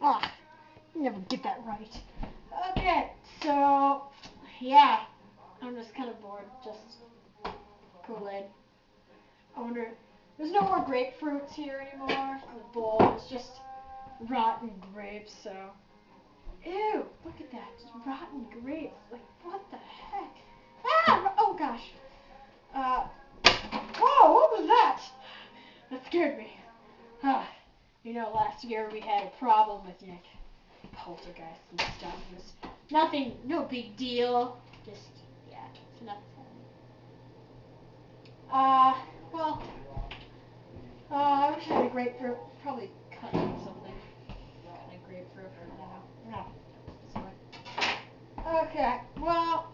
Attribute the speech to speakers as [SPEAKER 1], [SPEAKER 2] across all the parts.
[SPEAKER 1] Ah, you never get that right. Okay, so, yeah. I'm just kind of bored. Just Kool-Aid. I wonder, there's no more grapefruits here anymore. The bowl is just rotten grapes, so. Ew, look at that. Just rotten grapes. Like, what the heck? Ah! Oh, gosh. Whoa, what was that? That scared me. You know, last year we had a problem with Nick. Poltergeist and stuff. It was nothing, no big deal. Just, yeah, so nothing. Well, I wish I had a grapefruit. Probably cut something. Kind of grapefruit. I don't know. No. Okay. Well,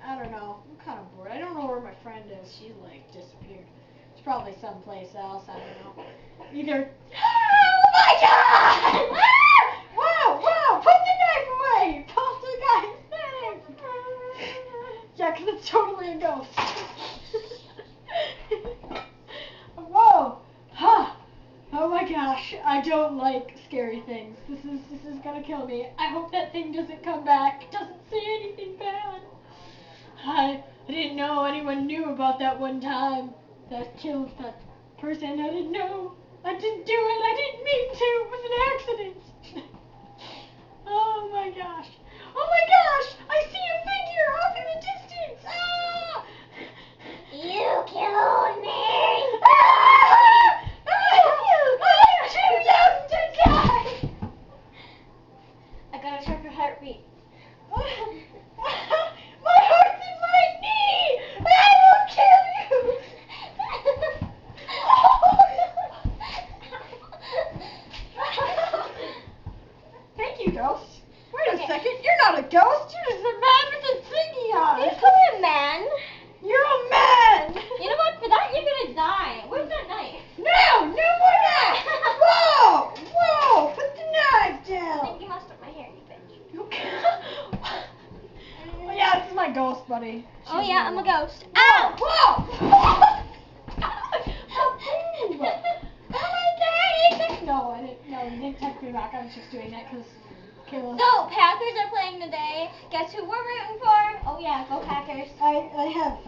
[SPEAKER 1] I don't know. I'm kind of bored. I don't know where my friend is. She's like disappeared. She's probably someplace else. I don't know. Either. Oh my God! Whoa! Whoa! Put the knife away! Poltergeist thing. Yeah, 'cause it's totally a ghost. Whoa! Huh! Oh my gosh! I don't like scary things. This is gonna kill me. I hope that thing doesn't come back. It doesn't say anything bad. I didn't know anyone knew about that one time that killed that person. I didn't know. I didn't do it. I didn't mean to. It was an accident. Oh my gosh. Oh my gosh. I see a figure off in the distance. Ah!
[SPEAKER 2] You killed me.
[SPEAKER 1] Ah! I'm too young to die.
[SPEAKER 2] I gotta check her heartbeat.
[SPEAKER 1] My heart's in my knee! I will kill you! Thank you, ghost. Wait a second, you're not a ghost, you're just a man with a thingy on.
[SPEAKER 2] You call me a man?
[SPEAKER 1] You're a man!
[SPEAKER 2] You know what? For that, you're gonna die. Where's that knife?
[SPEAKER 1] No more knife! Whoa! Whoa! Put the knife
[SPEAKER 2] I
[SPEAKER 1] down!
[SPEAKER 2] think you messed up my hair, you bitch.
[SPEAKER 1] Oh, yeah, this is my ghost buddy.
[SPEAKER 2] Oh yeah, I'm a ghost.
[SPEAKER 1] Ow!
[SPEAKER 2] Ow!
[SPEAKER 1] Whoa! Oh my God! No, I didn't. No, you didn't text me back. I was just doing that because Kayla.
[SPEAKER 2] So, Packers are playing today. Guess who we're rooting for? Oh yeah, go Packers.
[SPEAKER 1] I have.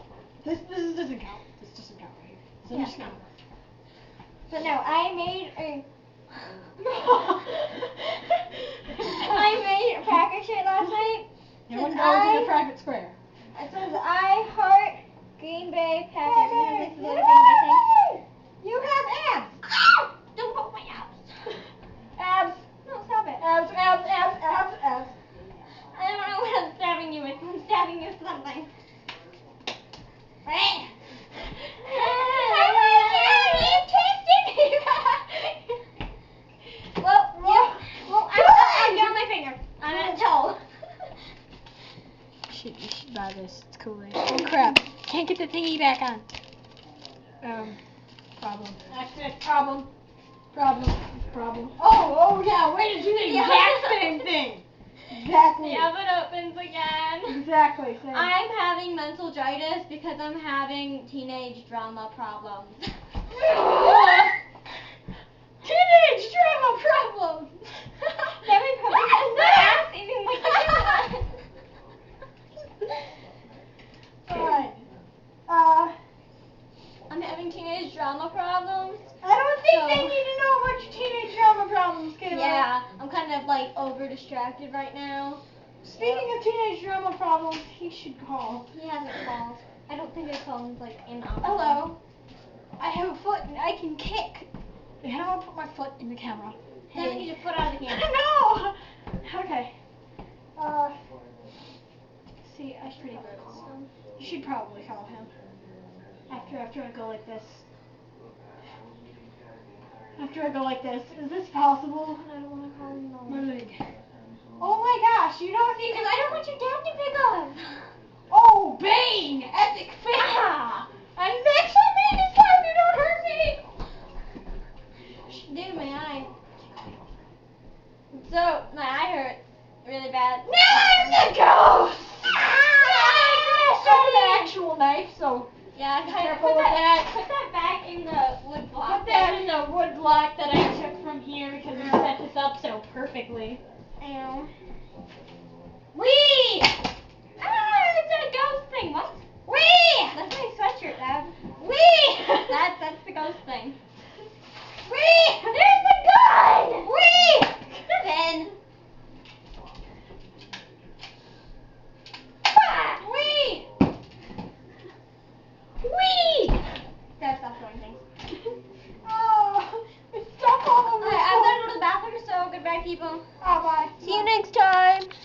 [SPEAKER 1] This doesn't count. This doesn't count right here. So
[SPEAKER 2] Yeah.
[SPEAKER 1] just count.
[SPEAKER 2] So no, I made a Packer shirt last night.
[SPEAKER 1] No one goes in a private square.
[SPEAKER 2] It says I heart Green Bay Packers. And this is what a Green Bay thing.
[SPEAKER 1] You have abs.
[SPEAKER 2] Ah! Don't poke my abs.
[SPEAKER 1] Abs.
[SPEAKER 2] No, stop it.
[SPEAKER 1] Abs.
[SPEAKER 2] I don't know what I'm stabbing you with. I'm stabbing you with something. Right. Oh my God, it tasted me. Well, I'm down my finger. I'm at a toe.
[SPEAKER 1] You should buy this. It's Kool-Aid. Oh crap! Can't get the thingy back on. Problem. Accident. Problem. Oh yeah. Way to do the exact same thing. Exactly.
[SPEAKER 2] The oven opens again.
[SPEAKER 1] Exactly. Same.
[SPEAKER 2] I'm having mentalitis because I'm having teenage drama problems.
[SPEAKER 1] Teenage drama problems.
[SPEAKER 2] Every problem has my ass eating like a
[SPEAKER 1] Alright.
[SPEAKER 2] I'm having teenage drama problems.
[SPEAKER 1] I don't think
[SPEAKER 2] So-
[SPEAKER 1] they need to know about your teenage drama problems, Kayla.
[SPEAKER 2] Yeah, I'm kind of like over distracted right now.
[SPEAKER 1] Speaking of teenage drama problems, he should call.
[SPEAKER 2] He hasn't called. I don't think his phone's like in on.
[SPEAKER 1] Hello. I have a foot and I can kick. How do I put my foot in the camera?
[SPEAKER 2] Then you just put out the camera.
[SPEAKER 1] No. Okay. See, I should pretty good. You should probably call him. After I go like this. After I go like this. Is this possible?
[SPEAKER 2] I don't want to call him.
[SPEAKER 1] My leg. Oh my gosh, you don't need
[SPEAKER 2] Because I don't want your dad to pick up.
[SPEAKER 1] Oh, Bane! Epic fail! And next time, man, this time you don't hurt me!
[SPEAKER 2] Dude, my eye. So, my eye hurts really bad.
[SPEAKER 1] Now I'm the ghost! I stole an actual knife, so
[SPEAKER 2] Yeah,
[SPEAKER 1] be
[SPEAKER 2] kind of
[SPEAKER 1] careful
[SPEAKER 2] put
[SPEAKER 1] with
[SPEAKER 2] that
[SPEAKER 1] that.
[SPEAKER 2] Put that back in the wood block.
[SPEAKER 1] put that in the wood block that I took. from here because we set this up so perfectly.
[SPEAKER 2] Ew. Wee! Ah, it's a ghost thing. What? Wee! That's my sweatshirt, Dad. Wee! That's the ghost thing. Wee! There's the gun! Wee! Then. Ah, wee! Wee! Dad, stop throwing things.
[SPEAKER 1] Oh, it's stuck all over.
[SPEAKER 2] Alright, I'm gonna go to the bathroom, so goodbye, people.
[SPEAKER 1] Oh, bye.
[SPEAKER 2] See you next time.